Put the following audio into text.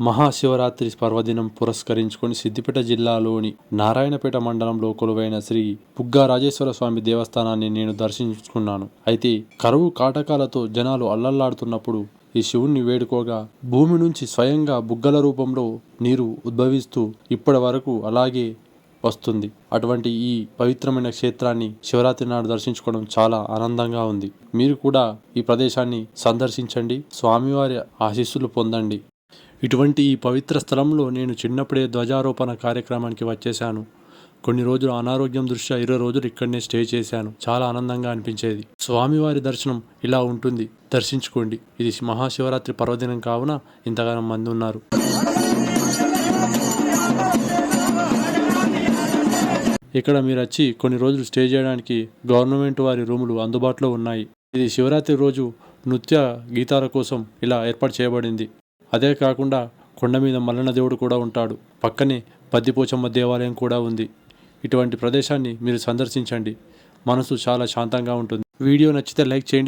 మహాశివరాత్రి పర్వదినం పురస్కరించుకొని సిద్దిపేట జిల్లాలోని నారాయణపేట మండలంలో కొలువైన శ్రీ బుగ్గా రాజేశ్వర స్వామి దేవస్థానాన్ని నేను దర్శించుకున్నాను. అయితే కరువు కాటకాలతో జనాలు అల్లల్లాడుతున్నప్పుడు ఈ శివుణ్ణి వేడుకోగా భూమి నుంచి స్వయంగా బుగ్గల రూపంలో నీరు ఉద్భవిస్తూ ఇప్పటి వరకు అలాగే వస్తుంది. అటువంటి ఈ పవిత్రమైన క్షేత్రాన్ని శివరాత్రి నాడు దర్శించుకోవడం చాలా ఆనందంగా ఉంది. మీరు కూడా ఈ ప్రదేశాన్ని సందర్శించండి, స్వామివారి ఆశీస్సులు పొందండి. ఇటువంటి ఈ పవిత్ర స్థలంలో నేను చిన్నప్పుడే ధ్వజారోపణ కార్యక్రమానికి వచ్చేశాను. కొన్ని రోజులు అనారోగ్యం దృష్ట్యా 20 రోజులు ఇక్కడనే స్టే చేశాను. చాలా ఆనందంగా అనిపించేది. స్వామివారి దర్శనం ఇలా ఉంటుంది, దర్శించుకోండి. ఇది మహాశివరాత్రి పర్వదినం కావున ఇంతగానో మంది ఉన్నారు. ఇక్కడ మీరు వచ్చి కొన్ని రోజులు స్టే చేయడానికి గవర్నమెంట్ వారి రూములు అందుబాటులో ఉన్నాయి. ఇది శివరాత్రి రోజు నృత్య గీతాల కోసం ఇలా ఏర్పాటు చేయబడింది. అదే కాకుండా కొండ మీద మల్లన్న దేవుడు కూడా ఉంటాడు. పక్కనే పద్దిపోచమ్మ దేవాలయం కూడా ఉంది. ఇటువంటి ప్రదేశాన్ని మీరు సందర్శించండి. మనసు చాలా శాంతంగా ఉంటుంది. వీడియో నచ్చితే లైక్ చేయండి.